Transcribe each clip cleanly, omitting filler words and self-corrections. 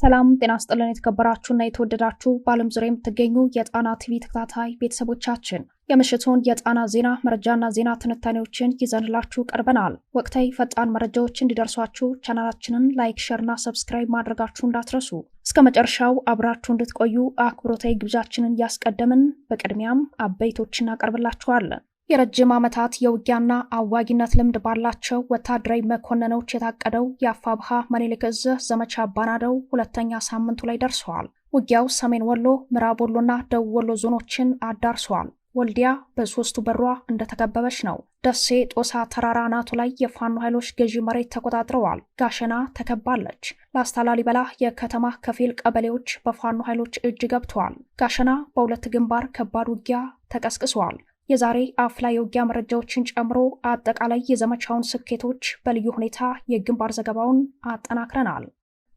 ሰላም ጤና ይስጥልን የተከበራችሁና የተወደዳችሁ በዓለም ዙሪያ የምትገኙ የጣና ቲቪ ተከታታይ ቤተሰቦቻችን የምሽቱን የጣና ዜና መረጃና ዜና ትንታኔዎችን ይዘንላችሁ ቀርበናል። ወቅታዊ ፈጣን መረጃዎች እንዲደርሷችሁ ቻናላችንን ላይክ፣ ሼርና ሰብስክራይብ ማድረጋችሁ እንዳትረሱ። እስከ መጨረሻው አብራችሁ እንድትቆዩ አክብሮታዊ ግብዣችንን ያስቀደምን። በቅድሚያም አበይቶችን እናቀርብላችኋለን። የረጅም ዓመታት የውጊያና አዋጊነት ልምድ ባላቸው ወታደራዊ መኮንኖች የታቀደው የአፋብሃ ምኒልክ ዕዝ ዘመቻ ባናደው ሁለተኛ ሳምንቱ ላይ ደርሰዋል። ውጊያው ሰሜን ወሎ፣ ምዕራብ ወሎና ደቡብ ወሎ ዞኖችን አዳርሰዋል። ወልዲያ በሶስቱ በሯ እንደተከበበች ነው። ደሴ ጦሳ ተራራ አናቱ ላይ የፋኖ ኃይሎች ገዢ መሬት ተቆጣጥረዋል። ጋሸና ተከባለች። ላስታ ላሊበላ የከተማ ከፊል ቀበሌዎች በፋኖ ኃይሎች እጅ ገብተዋል። ጋሸና በሁለት ግንባር ከባድ ውጊያ ተቀስቅሰዋል። የዛሬ አፍላ የውጊያ መረጃዎችን ጨምሮ አጠቃላይ የዘመቻውን ስኬቶች በልዩ ሁኔታ የግንባር ዘገባውን አጠናክረናል።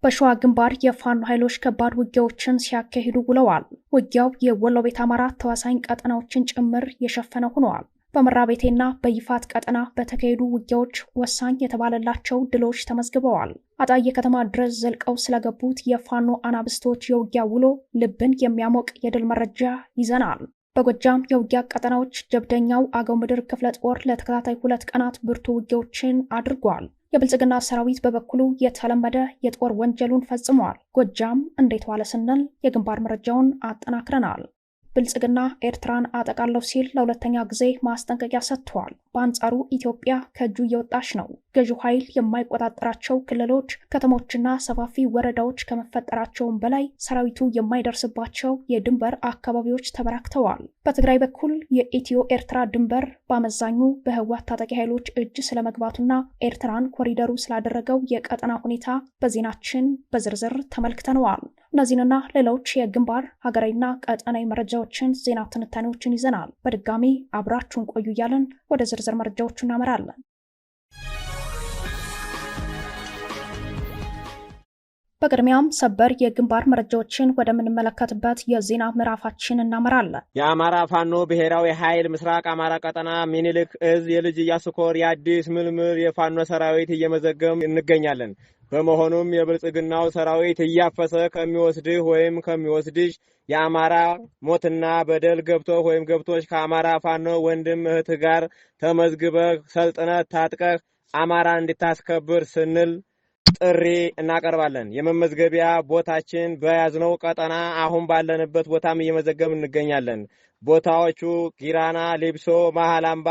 በሸዋ ግንባር የፋኖ ኃይሎች ከባድ ውጊያዎችን ሲያካሂዱ ውለዋል። ውጊያው የወሎ ቤት አማራ ተዋሳኝ ቀጠናዎችን ጭምር የሸፈነ ሆነዋል። በመራቤቴና በይፋት ቀጠና በተካሄዱ ውጊያዎች ወሳኝ የተባለላቸው ድሎች ተመዝግበዋል። አጣዬ ከተማ ድረስ ዘልቀው ስለገቡት የፋኖ አናብስቶች የውጊያ ውሎ ልብን የሚያሞቅ የድል መረጃ ይዘናል። በጎጃም የውጊያ ቀጠናዎች ጀብደኛው አገው ምድር ክፍለ ጦር ለተከታታይ 2 ቀናት ብርቱ ውጊያዎችን አድርጓል። የብልጽግና ሰራዊት በበኩሉ የተለመደ የጦር ወንጀሉን ፈጽሟል። ጎጃም እንዴት ዋለ ስንል የግንባር መረጃውን አጠናክረናል። ብልጽግና ኤርትራን አጠቃለሁ ሲል ለሁለተኛ ጊዜ ማስጠንቀቂያ ሰጥቷል። በአንጻሩ ኢትዮጵያ ከእጁ እየወጣች ነው። ገዢው ኃይል የማይቆጣጠራቸው ክልሎች፣ ከተሞችና ሰፋፊ ወረዳዎች ከመፈጠራቸውም በላይ ሰራዊቱ የማይደርስባቸው የድንበር አካባቢዎች ተበራክተዋል። በትግራይ በኩል የኢትዮ ኤርትራ ድንበር በአመዛኙ በህወሓት ታጣቂ ኃይሎች እጅ ስለመግባቱና ኤርትራን ኮሪደሩ ስላደረገው የቀጠና ሁኔታ በዜናችን በዝርዝር ተመልክተነዋል። እነዚህንና ሌሎች የግንባር ሀገራዊና ቀጠናዊ መረጃዎችን፣ ዜና ትንታኔዎችን ይዘናል። በድጋሚ አብራችሁን ቆዩ እያለን ወደ ዝርዝር መረጃዎቹ እናመራለን። በቅድሚያም ሰበር የግንባር መረጃዎችን ወደምንመለከትበት የዜና ምዕራፋችን እናመራለን። የአማራ ፋኖ ብሔራዊ ኃይል ምስራቅ አማራ ቀጠና ምኒልክ ዕዝ የልጅ ኢያሱ ኮር የአዲስ ምልምል የፋኖ ሰራዊት እየመዘገብ እንገኛለን። በመሆኑም የብልጽግናው ሰራዊት እያፈሰ ከሚወስድህ ወይም ከሚወስድሽ የአማራ ሞትና በደል ገብቶህ ወይም ገብቶች ከአማራ ፋኖ ወንድም እህትህ ጋር ተመዝግበህ ሰልጥነህ ታጥቀህ አማራ እንድታስከብር ስንል ጥሪ እናቀርባለን። የመመዝገቢያ ቦታችን በያዝነው ቀጠና አሁን ባለንበት ቦታም እየመዘገብ እንገኛለን። ቦታዎቹ ጊራና፣ ሊብሶ፣ መሃል አምባ፣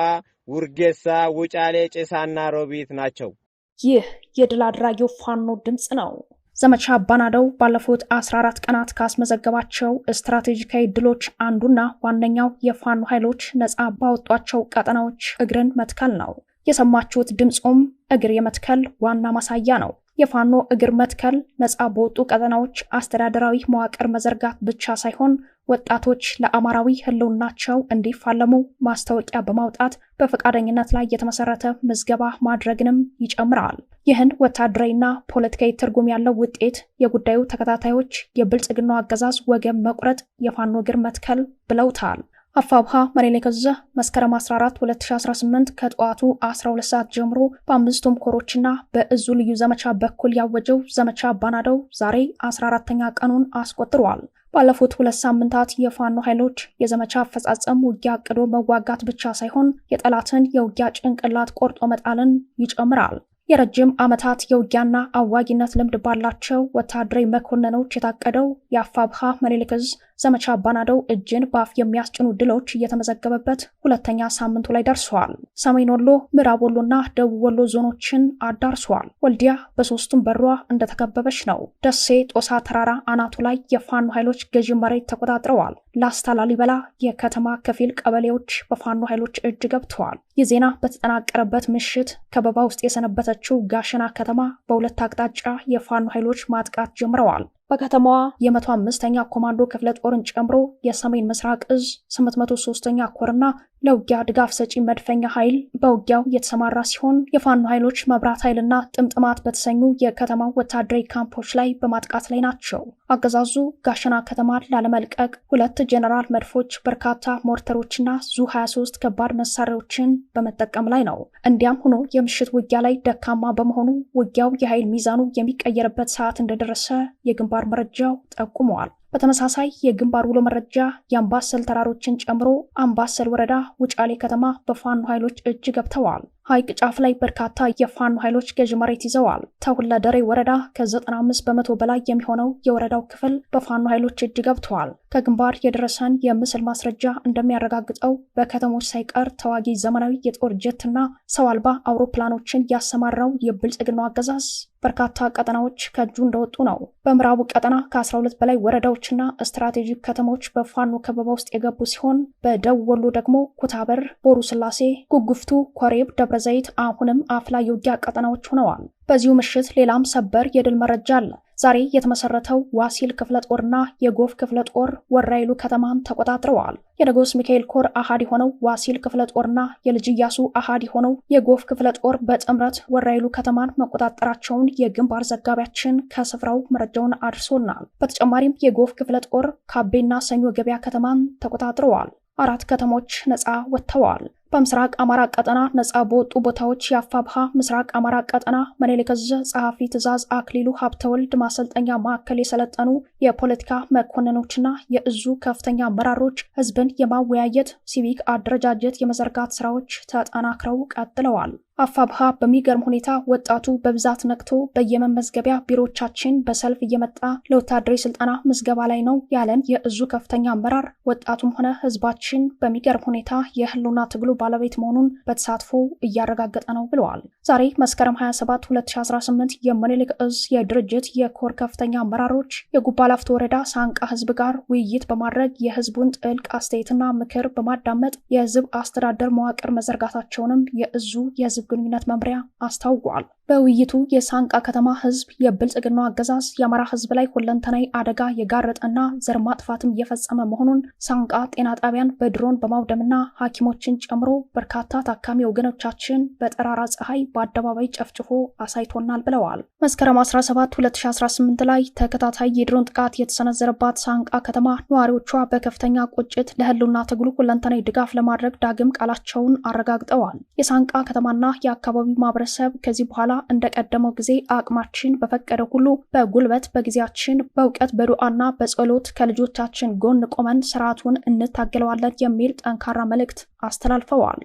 ውርጌሳ፣ ውጫሌ፣ ጭሳና ሮቢት ናቸው። ይህ የድል አድራጊው ፋኖ ድምፅ ነው። ዘመቻ ባናደው ባለፉት 14 ቀናት ካስመዘገባቸው ስትራቴጂካዊ ድሎች አንዱና ዋነኛው የፋኖ ኃይሎች ነፃ ባወጧቸው ቀጠናዎች እግርን መትከል ነው። የሰማችሁት ድምፁም እግር የመትከል ዋና ማሳያ ነው። የፋኖ እግር መትከል ነፃ በወጡ ቀጠናዎች አስተዳደራዊ መዋቅር መዘርጋት ብቻ ሳይሆን ወጣቶች ለአማራዊ ህልውናቸው እንዲፋለሙ ማስታወቂያ በማውጣት በፈቃደኝነት ላይ የተመሰረተ ምዝገባ ማድረግንም ይጨምራል። ይህን ወታደራዊና ፖለቲካዊ ትርጉም ያለው ውጤት የጉዳዩ ተከታታዮች የብልጽግናው አገዛዝ ወገብ መቁረጥ የፋኖ እግር መትከል ብለውታል። አፋብሃ ምኒልክ ዕዝ መስከረም 14 2018 ከጠዋቱ 12 ሰዓት ጀምሮ በአምስቱም ኮሮችና በእዙ ልዩ ዘመቻ በኩል ያወጀው ዘመቻ ባናደው ዛሬ 14ኛ ቀኑን አስቆጥሯል። ባለፉት 2 ሳምንታት የፋኖ ኃይሎች የዘመቻ አፈጻጸም ውጊያ አቅዶ መዋጋት ብቻ ሳይሆን የጠላትን የውጊያ ጭንቅላት ቆርጦ መጣልን ይጨምራል። የረጅም ዓመታት የውጊያና አዋጊነት ልምድ ባላቸው ወታደራዊ መኮንኖች የታቀደው የአፋብሃ ምኒልክ ዕዝ ዘመቻ ባናደው እጅን በአፍ የሚያስጭኑ ድሎች እየተመዘገበበት ሁለተኛ ሳምንቱ ላይ ደርሰዋል። ሰሜን ወሎ፣ ምዕራብ ወሎና ደቡብ ወሎ ዞኖችን አዳርሰዋል። ወልዲያ በሶስቱም በሯ እንደተከበበች ነው። ደሴ ጦሳ ተራራ አናቱ ላይ የፋኖ ኃይሎች ገዢ መሬት ተቆጣጥረዋል። ላስታ ላሊበላ የከተማ ከፊል ቀበሌዎች በፋኖ ኃይሎች እጅ ገብተዋል። ይህ ዜና በተጠናቀረበት ምሽት ከበባ ውስጥ የሰነበተችው ጋሸና ከተማ በሁለት አቅጣጫ የፋኖ ኃይሎች ማጥቃት ጀምረዋል። በከተማዋ የ105ኛ ኮማንዶ ክፍለ ጦርን ጨምሮ የሰሜን ምስራቅ ዕዝ 803ኛ ኮርና ለውጊያ ድጋፍ ሰጪ መድፈኛ ኃይል በውጊያው የተሰማራ ሲሆን የፋኖ ኃይሎች መብራት ኃይልና ጥምጥማት በተሰኙ የከተማው ወታደራዊ ካምፖች ላይ በማጥቃት ላይ ናቸው። አገዛዙ ጋሸና ከተማን ላለመልቀቅ 2 ጄኔራል መድፎች፣ በርካታ ሞርተሮችና ዙ 23 ከባድ መሳሪያዎችን በመጠቀም ላይ ነው። እንዲያም ሆኖ የምሽት ውጊያ ላይ ደካማ በመሆኑ ውጊያው የኃይል ሚዛኑ የሚቀየርበት ሰዓት እንደደረሰ የግንባር መረጃው ጠቁመዋል። በተመሳሳይ የግንባር ውሎ መረጃ የአምባሰል ተራሮችን ጨምሮ አምባሰል ወረዳ ውጫሌ ከተማ በፋኖ ኃይሎች እጅ ገብተዋል። ሐይቅ ጫፍ ላይ በርካታ የፋኖ ኃይሎች ገዥ መሬት ይዘዋል። ተሁለደሬ ወረዳ ከ95 በመቶ በላይ የሚሆነው የወረዳው ክፍል በፋኖ ኃይሎች እጅ ገብተዋል። ከግንባር የደረሰን የምስል ማስረጃ እንደሚያረጋግጠው በከተሞች ሳይቀር ተዋጊ ዘመናዊ የጦር ጀትና ሰው አልባ አውሮፕላኖችን ያሰማራው የብልጽግናው አገዛዝ በርካታ ቀጠናዎች ከእጁ እንደወጡ ነው። በምዕራቡ ቀጠና ከ12 በላይ ወረዳዎችና ስትራቴጂክ ከተሞች በፋኖ ከበባ ውስጥ የገቡ ሲሆን በደቡብ ወሎ ደግሞ ኩታበር፣ ቦሩ ስላሴ፣ ጉጉፍቱ፣ ኮሬብ፣ ደብረ ዘይት አሁንም አፍላ የውጊያ ቀጠናዎች ሆነዋል። በዚሁ ምሽት ሌላም ሰበር የድል መረጃ አለ። ዛሬ የተመሰረተው ዋሲል ክፍለ ጦርና የጎፍ ክፍለ ጦር ወራይሉ ከተማን ተቆጣጥረዋል። የንጉስ ሚካኤል ኮር አሃድ የሆነው ዋሲል ክፍለ ጦርና የልጅ ኢያሱ አሃድ የሆነው የጎፍ ክፍለ ጦር በጥምረት ወራይሉ ከተማን መቆጣጠራቸውን የግንባር ዘጋቢያችን ከስፍራው መረጃውን አድርሶናል። በተጨማሪም የጎፍ ክፍለ ጦር ካቤና ሰኞ ገበያ ከተማን ተቆጣጥረዋል። 4 ከተሞች ነፃ ወጥተዋል። በምስራቅ አማራ ቀጠና ነፃ በወጡ ቦታዎች የአፋብሃ ምስራቅ አማራ ቀጠና ምኒልክ ዕዝ ጸሐፊ ትእዛዝ አክሊሉ ሀብተወልድ ማሰልጠኛ ማዕከል የሰለጠኑ የፖለቲካ መኮንኖችና የእዙ ከፍተኛ አመራሮች ህዝብን የማወያየት ሲቪክ አደረጃጀት የመዘርጋት ስራዎች ተጠናክረው ቀጥለዋል። አፋብሃ በሚገርም ሁኔታ ወጣቱ በብዛት ነቅቶ በየመመዝገቢያ ቢሮዎቻችን በሰልፍ እየመጣ ለወታደራዊ ስልጠና ምዝገባ ላይ ነው ያለን የእዙ ከፍተኛ አመራር ወጣቱም ሆነ ህዝባችን በሚገርም ሁኔታ የህልውና ትግሉ ባለቤት መሆኑን በተሳትፎ እያረጋገጠ ነው ብለዋል። ዛሬ መስከረም 27 2018 የምኒልክ ዕዝ የድርጅት የኮር ከፍተኛ አመራሮች የጉባ ላፍቶ ወረዳ ሳንቃ ህዝብ ጋር ውይይት በማድረግ የህዝቡን ጥልቅ አስተያየትና ምክር በማዳመጥ የህዝብ አስተዳደር መዋቅር መዘርጋታቸውንም የእዙ የህዝብ ግንኙነት መምሪያ አስታውቋል። በውይይቱ የሳንቃ ከተማ ህዝብ የብልጽግናው አገዛዝ የአማራ ህዝብ ላይ ሁለንተናዊ አደጋ የጋረጠና ዘር ማጥፋትም እየፈጸመ መሆኑን፣ ሳንቃ ጤና ጣቢያን በድሮን በማውደምና ሐኪሞችን ጨምሮ በርካታ ታካሚ ወገኖቻችን በጠራራ ፀሐይ በአደባባይ ጨፍጭፎ አሳይቶናል ብለዋል። መስከረም 17 2018 ላይ ተከታታይ የድሮን ጥቃት የተሰነዘረባት ሳንቃ ከተማ ነዋሪዎቿ በከፍተኛ ቁጭት ለህልውና ትግሉ ሁለንተናዊ ድጋፍ ለማድረግ ዳግም ቃላቸውን አረጋግጠዋል። የሳንቃ ከተማና የአካባቢው ማህበረሰብ ከዚህ በኋላ እንደቀደመው ጊዜ አቅማችን በፈቀደው ሁሉ በጉልበት፣ በጊዜያችን፣ በእውቀት፣ በዱዓና በጸሎት ከልጆቻችን ጎን ቆመን ስርዓቱን እንታገለዋለን የሚል ጠንካራ መልእክት አስተላልፈዋል።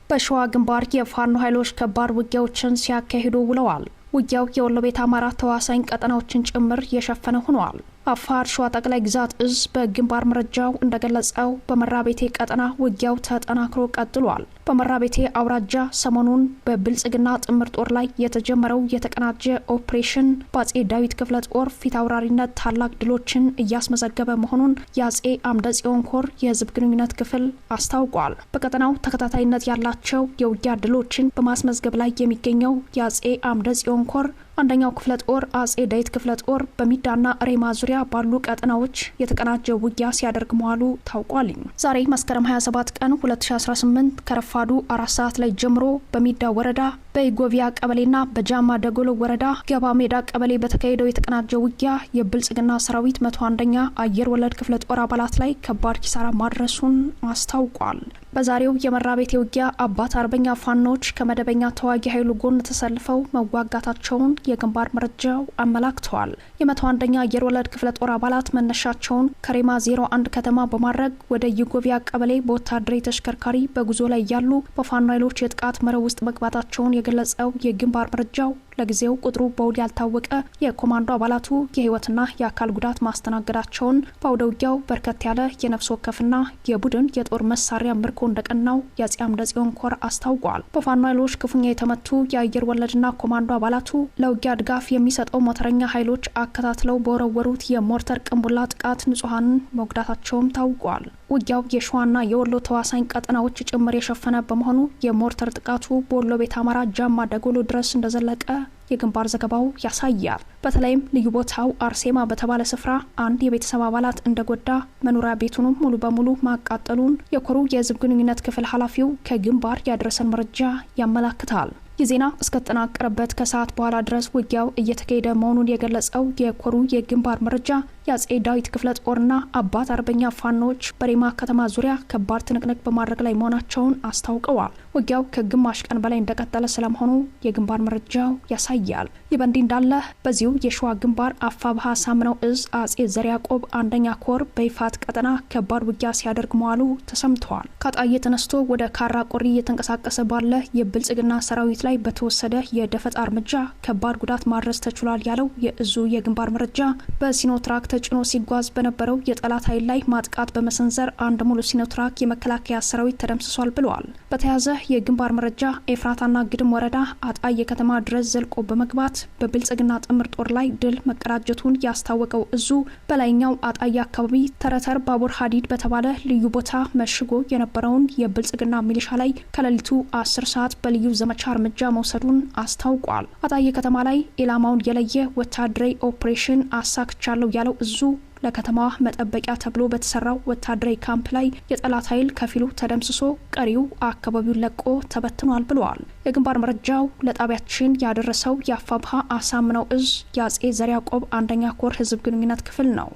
በሸዋ ግንባር የፋኖ ኃይሎች ከባድ ውጊያዎችን ሲያካሂዱ ውለዋል። ውጊያው የወሎ ቤት አማራ ተዋሳኝ ቀጠናዎችን ጭምር የሸፈነ ሆኗል። አፋር ሸዋ ጠቅላይ ግዛት እዝ በግንባር መረጃው እንደገለጸው በመራቤቴ ቀጠና ውጊያው ተጠናክሮ ቀጥሏል። በመራቤቴ አውራጃ ሰሞኑን በብልጽግና ጥምር ጦር ላይ የተጀመረው የተቀናጀ ኦፕሬሽን በአጼ ዳዊት ክፍለ ጦር ፊት አውራሪነት ታላቅ ድሎችን እያስመዘገበ መሆኑን የአጼ አምደ ጽዮን ኮር የህዝብ ግንኙነት ክፍል አስታውቋል። በቀጠናው ተከታታይነት ያላቸው የውጊያ ድሎችን በማስመዝገብ ላይ የሚገኘው የአጼ አምደ ጽዮን ኮር አንደኛው ክፍለ ጦር አጼ ዳዊት ክፍለ ጦር በሚዳና ሬማ ዙሪያ ባሉ ቀጠናዎች የተቀናጀ ውጊያ ሲያደርግ መዋሉ ታውቋል። ዛሬ መስከረም 27 ቀን 2018 ከረፋዱ 4 ሰዓት ላይ ጀምሮ በሚዳ ወረዳ በኢጎቪያ ቀበሌና በጃማ ደጎሎ ወረዳ ገባ ሜዳ ቀበሌ በተካሄደው የተቀናጀ ውጊያ የብልጽግና ሰራዊት 101ኛ አየር ወለድ ክፍለ ጦር አባላት ላይ ከባድ ኪሳራ ማድረሱን አስታውቋል። በዛሬው የመራቤቴ ውጊያ አባት አርበኛ ፋኖች ከመደበኛ ተዋጊ ኃይሉ ጎን ተሰልፈው መዋጋታቸውን የግንባር መረጃው አመላክተዋል። የ101ኛ አየር ወለድ ክፍለ ጦር አባላት መነሻቸውን ከሬማ 01 ከተማ በማድረግ ወደ ኢጎቪያ ቀበሌ በወታደራዊ ተሽከርካሪ በጉዞ ላይ ያሉ በፋኖ ኃይሎች የጥቃት መረብ ውስጥ መግባታቸውን የገለጸው የግንባር መረጃው ለጊዜው ቁጥሩ በውል ያልታወቀ የኮማንዶ አባላቱ የህይወትና የአካል ጉዳት ማስተናገዳቸውን፣ በአውደ ውጊያው በርከት ያለ የነፍስ ወከፍና የቡድን የጦር መሳሪያ ምርኮ እንደቀናው የአጼ አምደ ጽዮን ኮር አስታውቋል። በፋኖ ኃይሎች ክፉኛ የተመቱ የአየር ወለድና ኮማንዶ አባላቱ ለውጊያ ድጋፍ የሚሰጠው ሞተረኛ ኃይሎች አከታትለው በወረወሩት የሞርተር ቅንቡላ ጥቃት ንጹሐንን መጉዳታቸውም ታውቋል። ውጊያው የሸዋና የወሎ ተዋሳኝ ቀጠናዎች ጭምር የሸፈነ በመሆኑ የሞርተር ጥቃቱ በወሎ ቤት አማራ ጃማ ደጎሎ ድረስ እንደዘለቀ የግንባር ዘገባው ያሳያል። በተለይም ልዩ ቦታው አርሴማ በተባለ ስፍራ አንድ የቤተሰብ አባላት እንደጎዳ መኖሪያ ቤቱንም ሙሉ በሙሉ ማቃጠሉን የኮሩ የህዝብ ግንኙነት ክፍል ኃላፊው ከግንባር ያደረሰን መረጃ ያመላክታል። የዜና እስከተጠናቀረበት ከሰዓት በኋላ ድረስ ውጊያው እየተካሄደ መሆኑን የገለጸው የኮሩ የግንባር መረጃ የአጼ ዳዊት ክፍለ ጦርና አባት አርበኛ ፋኖች በሬማ ከተማ ዙሪያ ከባድ ትንቅንቅ በማድረግ ላይ መሆናቸውን አስታውቀዋል። ውጊያው ከግማሽ ቀን በላይ እንደቀጠለ ስለመሆኑ የግንባር መረጃው ያሳያል። ይህ በእንዲህ እንዳለ በዚሁ የሸዋ ግንባር አፋብሃ ሳምነው እዝ አጼ ዘርዓ ያዕቆብ አንደኛ ኮር በይፋት ቀጠና ከባድ ውጊያ ሲያደርግ መዋሉ ተሰምተዋል። ከአጣዬ ተነስቶ ወደ ካራ ቆሪ እየተንቀሳቀሰ ባለ የብልጽግና ሰራዊት ላይ በተወሰደ የደፈጣ እርምጃ ከባድ ጉዳት ማድረስ ተችሏል ያለው የእዙ የግንባር መረጃ በሲኖትራክ ተጭኖ ሲጓዝ በነበረው የጠላት ኃይል ላይ ማጥቃት በመሰንዘር አንድ ሙሉ ሲኖትራክ የመከላከያ ሰራዊት ተደምስሷል ብለዋል። በተያያዘ የግንባር መረጃ ኤፍራታና ግድም ወረዳ አጣዬ ከተማ ድረስ ዘልቆ በመግባት በብልጽግና ጥምር ጦር ላይ ድል መቀዳጀቱን ያስታወቀው እዙ በላይኛው አጣዬ አካባቢ ተረተር ባቡር ሀዲድ በተባለ ልዩ ቦታ መሽጎ የነበረውን የብልጽግና ሚሊሻ ላይ ከሌሊቱ 10 ሰዓት በልዩ ዘመቻ እርምጃ መውሰዱን አስታውቋል። አጣዬ ከተማ ላይ ኢላማውን የለየ ወታደራዊ ኦፕሬሽን አሳክቻለሁ ያለው እዙ ለከተማዋ መጠበቂያ ተብሎ በተሰራው ወታደራዊ ካምፕ ላይ የጠላት ኃይል ከፊሉ ተደምስሶ ቀሪው አካባቢውን ለቆ ተበትኗል ብለዋል። የግንባር መረጃው ለጣቢያችን ያደረሰው የአፋብሃ አሳምነው እዝ የአጼ ዘርዓ ያዕቆብ አንደኛ ኮር ህዝብ ግንኙነት ክፍል ነው።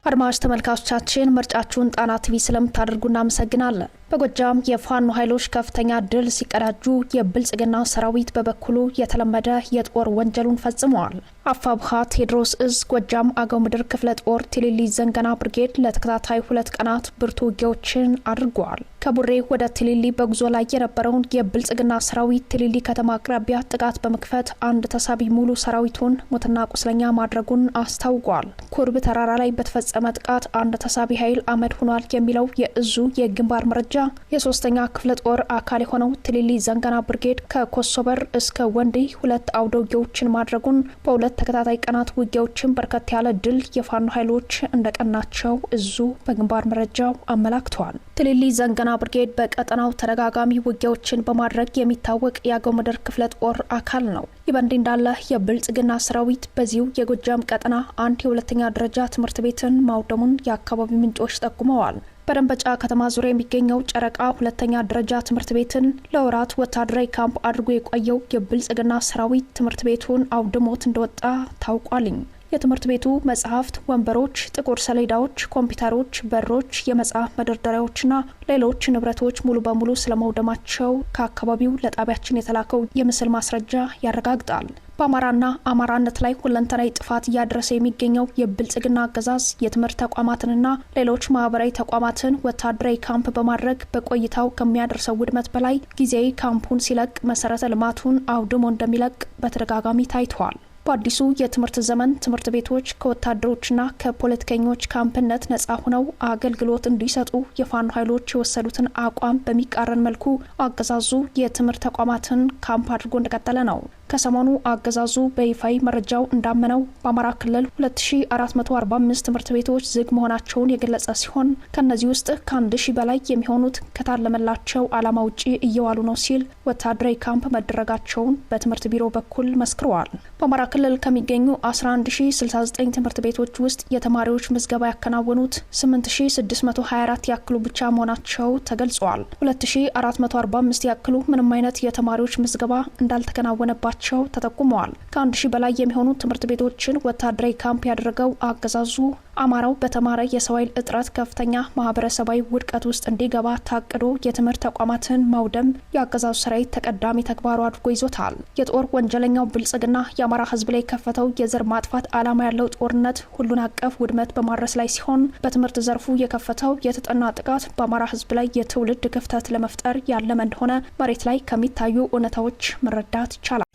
አድማጭ ተመልካቾቻችን ምርጫችሁን ጣና ቲቪ ስለምታደርጉ እናመሰግናለን። በጎጃም የፋኖ ኃይሎች ከፍተኛ ድል ሲቀዳጁ የብልጽግና ሰራዊት በበኩሉ የተለመደ የጦር ወንጀሉን ፈጽመዋል። አፋብሃ ቴዎድሮስ እዝ ጎጃም አገው ምድር ክፍለ ጦር ቲሊሊ ዘንገና ብርጌድ ለተከታታይ 2 ቀናት ብርቱ ውጊያዎችን አድርጓል። ከቡሬ ወደ ቲሊሊ በጉዞ ላይ የነበረውን የብልጽግና ሰራዊት ቲሊሊ ከተማ አቅራቢያ ጥቃት በመክፈት አንድ ተሳቢ ሙሉ ሰራዊቱን ሞትና ቁስለኛ ማድረጉን አስታውቋል። ኩርብ ተራራ ላይ በተፈጸመ ጥቃት አንድ ተሳቢ ኃይል አመድ ሆኗል የሚለው የእዙ የግንባር መረጃ የ3ኛ ክፍለ ጦር አካል የሆነው ቲሊሊ ዘንገና ብርጌድ ከኮሶበር እስከ ወንዲ 2 አውደ ውጊያዎችን ማድረጉን በ2 ተከታታይ ቀናት ውጊያዎችን በርከት ያለ ድል የፋኖ ኃይሎች እንደቀናቸው እዙ በግንባር መረጃው አመላክተዋል። ቲሊሊ ዘንገና ብርጌድ በቀጠናው ተደጋጋሚ ውጊያዎችን በማድረግ የሚታወቅ የአገው ምድር ክፍለ ጦር አካል ነው። ይህ በእንዲህ እንዳለ የብልጽግና ሰራዊት በዚሁ የጎጃም ቀጠና አንድ የ2ኛ ደረጃ ትምህርት ቤትን ማውደሙን የአካባቢ ምንጮች ጠቁመዋል። በደንበጫ ከተማ ዙሪያ የሚገኘው ጨረቃ 2ኛ ደረጃ ትምህርት ቤትን ለወራት ወታደራዊ ካምፕ አድርጎ የቆየው የብልጽግና ሰራዊት ትምህርት ቤቱን አውድሞት እንደወጣ ታውቋልኝ። የትምህርት ቤቱ መጽሐፍት፣ ወንበሮች፣ ጥቁር ሰሌዳዎች፣ ኮምፒውተሮች፣ በሮች፣ የመጽሐፍ መደርደሪያዎችና ሌሎች ንብረቶች ሙሉ በሙሉ ስለመውደማቸው ከአካባቢው ለጣቢያችን የተላከው የምስል ማስረጃ ያረጋግጣል። በአማራና አማራነት ላይ ሁለንተናዊ ጥፋት እያደረሰ የሚገኘው የብልጽግና አገዛዝ የትምህርት ተቋማትንና ሌሎች ማህበራዊ ተቋማትን ወታደራዊ ካምፕ በማድረግ በቆይታው ከሚያደርሰው ውድመት በላይ ጊዜያዊ ካምፑን ሲለቅ መሰረተ ልማቱን አውድሞ እንደሚለቅ በተደጋጋሚ ታይቷል። በአዲሱ የትምህርት ዘመን ትምህርት ቤቶች ከወታደሮችና ከፖለቲከኞች ካምፕነት ነጻ ሆነው አገልግሎት እንዲሰጡ የፋኖ ኃይሎች የወሰዱትን አቋም በሚቃረን መልኩ አገዛዙ የትምህርት ተቋማትን ካምፕ አድርጎ እንደቀጠለ ነው። ከሰሞኑ አገዛዙ በይፋይ መረጃው እንዳመነው በአማራ ክልል 2445 ትምህርት ቤቶች ዝግ መሆናቸውን የገለጸ ሲሆን ከነዚህ ውስጥ ከ1000 በላይ የሚሆኑት ከታለመላቸው ዓላማ ውጪ እየዋሉ ነው ሲል ወታደራዊ ካምፕ መደረጋቸውን በትምህርት ቢሮ በኩል መስክረዋል። በአማራ ክልል ከሚገኙ 11069 ትምህርት ቤቶች ውስጥ የተማሪዎች ምዝገባ ያከናወኑት 8624 ያክሉ ብቻ መሆናቸው ተገልጿል። 2445 ያክሉ ምንም አይነት የተማሪዎች ምዝገባ እንዳልተከናወነባቸው ተጠቁመዋል። ከ1000 በላይ የሚሆኑ ትምህርት ቤቶችን ወታደራዊ ካምፕ ያደረገው አገዛዙ አማራው በተማረ የሰው ኃይል እጥረት ከፍተኛ ማህበረሰባዊ ውድቀት ውስጥ እንዲገባ ታቅዶ የትምህርት ተቋማትን ማውደም የአገዛዙ ሰራዊት ተቀዳሚ ተግባሩ አድርጎ ይዞታል። የጦር ወንጀለኛው ብልጽግና የአማራ ህዝብ ላይ የከፈተው የዘር ማጥፋት ዓላማ ያለው ጦርነት ሁሉን አቀፍ ውድመት በማድረስ ላይ ሲሆን በትምህርት ዘርፉ የከፈተው የተጠና ጥቃት በአማራ ህዝብ ላይ የትውልድ ክፍተት ለመፍጠር ያለመ እንደሆነ መሬት ላይ ከሚታዩ እውነታዎች መረዳት ይቻላል።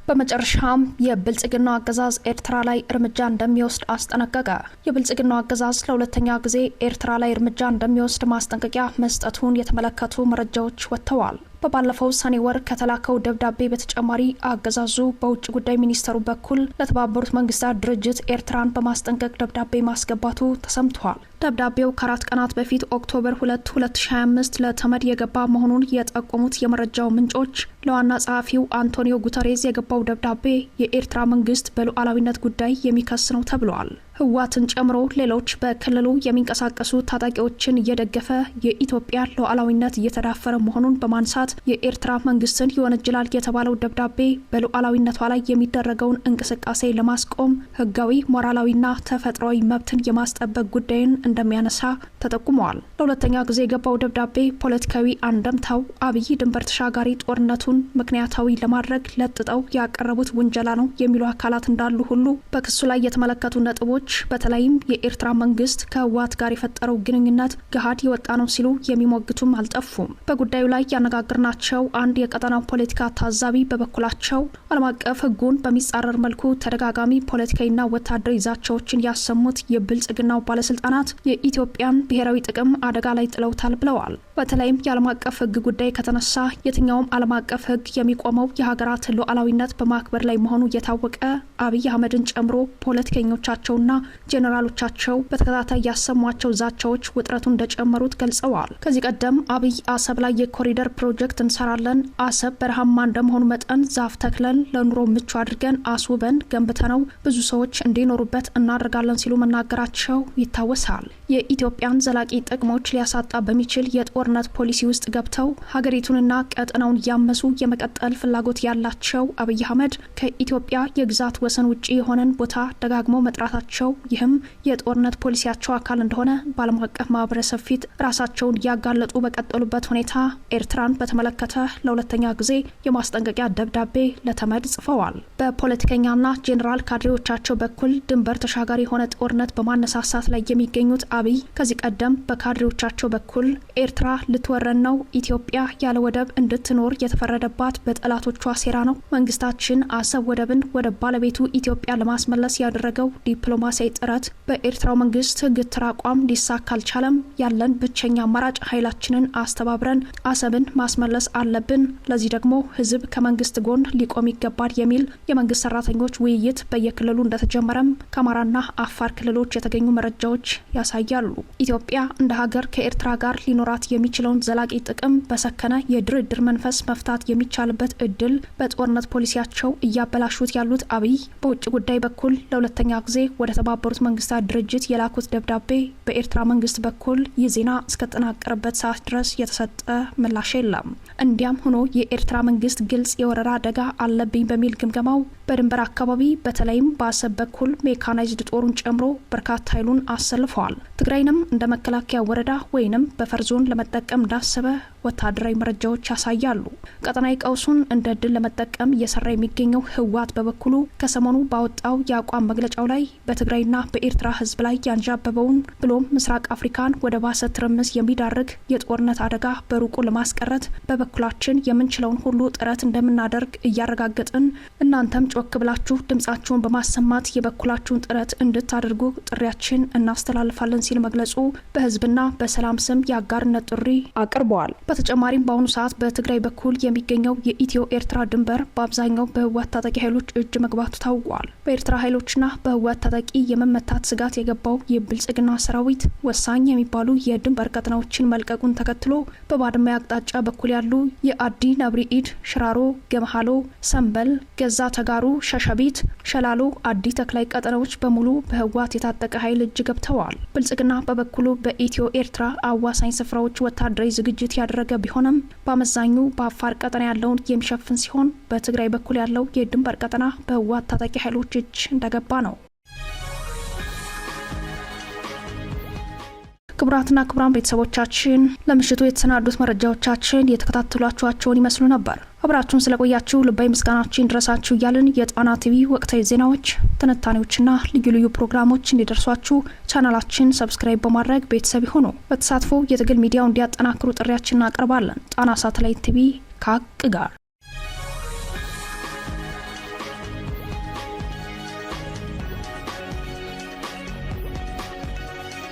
በመጨረሻም የብልጽግናው አገዛዝ ኤርትራ ላይ እርምጃ እንደሚወስድ አስጠነቀቀ። የብልጽግናው አገዛዝ ለሁለተኛ ጊዜ ኤርትራ ላይ እርምጃ እንደሚወስድ ማስጠንቀቂያ መስጠቱን የተመለከቱ መረጃዎች ወጥተዋል። በባለፈው ሰኔ ወር ከተላከው ደብዳቤ በተጨማሪ አገዛዙ በውጭ ጉዳይ ሚኒስተሩ በኩል ለተባበሩት መንግስታት ድርጅት ኤርትራን በማስጠንቀቅ ደብዳቤ ማስገባቱ ተሰምቷል። ደብዳቤው ከ4 ቀናት በፊት ኦክቶበር 2 2025 ለተመድ የገባ መሆኑን የጠቆሙት የመረጃው ምንጮች ለዋና ጸሐፊው አንቶኒዮ ጉተሬዝ የገባው ደብዳቤ የኤርትራ መንግስት በሉዓላዊነት ጉዳይ የሚከስ ነው ተብሏል። ህወሓትን ጨምሮ ሌሎች በክልሉ የሚንቀሳቀሱ ታጣቂዎችን እየደገፈ የኢትዮጵያ ሉዓላዊነት እየተዳፈረ መሆኑን በማንሳት የኤርትራ መንግስትን ይወነጅላል የተባለው ደብዳቤ በሉዓላዊነቷ ላይ የሚደረገውን እንቅስቃሴ ለማስቆም ህጋዊ፣ ሞራላዊና ተፈጥሯዊ መብትን የማስጠበቅ ጉዳይን እንደሚያነሳ ተጠቁመዋል። ለሁለተኛ ጊዜ የገባው ደብዳቤ ፖለቲካዊ አንደምታው አብይ ድንበር ተሻጋሪ ጦርነቱን ምክንያታዊ ለማድረግ ለጥጠው ያቀረቡት ውንጀላ ነው የሚሉ አካላት እንዳሉ ሁሉ በክሱ ላይ የተመለከቱ ነጥቦች በተለይም የኤርትራ መንግስት ከህወሓት ጋር የፈጠረው ግንኙነት ገሃድ የወጣ ነው ሲሉ የሚሞግቱም አልጠፉም። በጉዳዩ ላይ ያነጋገርናቸው አንድ የቀጠናው ፖለቲካ ታዛቢ በበኩላቸው ዓለም አቀፍ ህጉን በሚጻረር መልኩ ተደጋጋሚ ፖለቲካዊና ወታደራዊ ዛቻዎችን ያሰሙት የብልጽግናው ባለስልጣናት የኢትዮጵያን ብሔራዊ ጥቅም አደጋ ላይ ጥለውታል ብለዋል። በተለይም የዓለም አቀፍ ህግ ጉዳይ ከተነሳ የትኛውም ዓለም አቀፍ ህግ የሚቆመው የሀገራት ሉዓላዊነት በማክበር ላይ መሆኑ እየታወቀ አብይ አህመድን ጨምሮ ፖለቲከኞቻቸውና ጄኔራሎቻቸው በተከታታይ ያሰሟቸው ዛቻዎች ውጥረቱን እንደጨመሩት ገልጸዋል። ከዚህ ቀደም አብይ አሰብ ላይ የኮሪደር ፕሮጀክት እንሰራለን፣ አሰብ በረሃማ እንደመሆኑ መጠን ዛፍ ተክለን ለኑሮ ምቹ አድርገን አስውበን ገንብተነው ብዙ ሰዎች እንዲኖሩበት እናደርጋለን ሲሉ መናገራቸው ይታወሳል። የኢትዮጵያን ዘላቂ ጥቅሞች ሊያሳጣ በሚችል የጦርነት ፖሊሲ ውስጥ ገብተው ሀገሪቱንና ቀጠናውን እያመሱ የመቀጠል ፍላጎት ያላቸው አብይ አህመድ ከኢትዮጵያ የግዛት ወሰን ውጪ የሆነን ቦታ ደጋግመው መጥራታቸው ይህም የጦርነት ፖሊሲያቸው አካል እንደሆነ በዓለም አቀፍ ማህበረሰብ ፊት ራሳቸውን እያጋለጡ በቀጠሉበት ሁኔታ ኤርትራን በተመለከተ ለሁለተኛ ጊዜ የማስጠንቀቂያ ደብዳቤ ለተመድ ጽፈዋል። በፖለቲከኛና ጄኔራል ካድሬዎቻቸው በኩል ድንበር ተሻጋሪ የሆነ ጦርነት በማነሳሳት ላይ የሚገኙት አብይ ከዚህ ቀደም በካድሬዎቻቸው በኩል ኤርትራ ልትወረን ነው፣ ኢትዮጵያ ያለ ወደብ እንድትኖር የተፈረደባት በጠላቶቿ ሴራ ነው፣ መንግስታችን አሰብ ወደብን ወደ ባለቤቱ ኢትዮጵያ ለማስመለስ ያደረገው ዲፕሎማሲያዊ ጥረት በኤርትራው መንግስት ግትር አቋም ሊሳካ አልቻለም፣ ያለን ብቸኛ አማራጭ ኃይላችንን አስተባብረን አሰብን ማስመለስ አለብን፣ ለዚህ ደግሞ ህዝብ ከመንግስት ጎን ሊቆም ይገባል የሚል የመንግስት ሰራተኞች ውይይት በየክልሉ እንደተጀመረም ከአማራና አፋር ክልሎች የተገኙ መረጃዎች ያሳያሉ። ኢትዮጵያ እንደ ሀገር ከኤርትራ ጋር ሊኖራት የሚችለውን ዘላቂ ጥቅም በሰከነ የድርድር መንፈስ መፍታት የሚቻልበት እድል በጦርነት ፖሊሲያቸው እያበላሹት ያሉት አብይ በውጭ ጉዳይ በኩል ለሁለተኛ ጊዜ ወደ ተባበሩት መንግስታት ድርጅት የላኩት ደብዳቤ በኤርትራ መንግስት በኩል ይህ ዜና እስከተጠናቀረበት ሰዓት ድረስ የተሰጠ ምላሽ የለም። እንዲያም ሆኖ የኤርትራ መንግስት ግልጽ የወረራ አደጋ አለብኝ በሚል ግምገማው በድንበር አካባቢ በተለይም በአሰብ በኩል ሜካናይዝድ ጦሩን ጨምሮ በርካታ ኃይሉን አሰልፈዋል። ትግራይንም እንደ መከላከያ ወረዳ ወይንም በፈር ዞን ለመጠቀም እንዳሰበ ወታደራዊ መረጃዎች ያሳያሉ። ቀጠናዊ ቀውሱን እንደ ድል ለመጠቀም እየሰራ የሚገኘው ህወሓት በበኩሉ ከሰሞኑ ባወጣው የአቋም መግለጫው ላይ በትግራይና በኤርትራ ህዝብ ላይ ያንዣበበውን ብሎም ምስራቅ አፍሪካን ወደ ባሰ ትርምስ የሚዳርግ የጦርነት አደጋ በሩቁ ለማስቀረት በበኩላችን የምንችለውን ሁሉ ጥረት እንደምናደርግ እያረጋገጥን እናንተም ጮክ ብላችሁ ድምጻችሁን በማሰማት የበኩላችሁን ጥረት እንድታደርጉ ጥሪያችን እናስተላልፋለን ሲል መግለጹ በህዝብና በሰላም ስም የአጋርነት ጥሪ አቅርበዋል። በተጨማሪም በአሁኑ ሰዓት በትግራይ በኩል የሚገኘው የኢትዮ ኤርትራ ድንበር በአብዛኛው በህወሓት ታጣቂ ኃይሎች እጅ መግባቱ ታውቋል። በኤርትራ ኃይሎችና በህወሓት ታጣቂ የመመታት ስጋት የገባው የብልጽግና ሰራዊት ወሳኝ የሚባሉ የድንበር ቀጠናዎችን መልቀቁን ተከትሎ በባድመ አቅጣጫ በኩል ያሉ የአዲ ነብሪ ኢድ፣ ሽራሮ፣ ገመሃሎ፣ ሰንበል፣ ገዛ ተጋሩ፣ ሸሸቢት፣ ሸላሎ፣ አዲ ተክላይ ቀጠናዎች በሙሉ በህወሓት የታጠቀ ኃይል እጅ ገብተዋል። ብልጽግና በበኩሉ በኢትዮ ኤርትራ አዋሳኝ ስፍራዎች ወታደራዊ ዝግጅት ያደረገ ቢሆንም በአመዛኙ በአፋር ቀጠና ያለውን የሚሸፍን ሲሆን በትግራይ በኩል ያለው የድንበር ቀጠና በህወሓት ታጣቂ ኃይሎች እጅ እንደገባ ነው። ክቡራትና ክቡራን ቤተሰቦቻችን ለምሽቱ የተሰናዱት መረጃዎቻችን የተከታተሏችኋቸውን ይመስሉ ነበር። አብራችሁን ስለቆያችሁ ልባዊ ምስጋናችን ድረሳችሁ እያልን የጣና ቲቪ ወቅታዊ ዜናዎች፣ ትንታኔዎችና ልዩ ልዩ ፕሮግራሞች እንዲደርሷችሁ ቻናላችን ሰብስክራይብ በማድረግ ቤተሰብ ይሁኑ። በተሳትፎ የትግል ሚዲያው እንዲያጠናክሩ ጥሪያችን እናቀርባለን። ጣና ሳተላይት ቲቪ ከሀቅ ጋር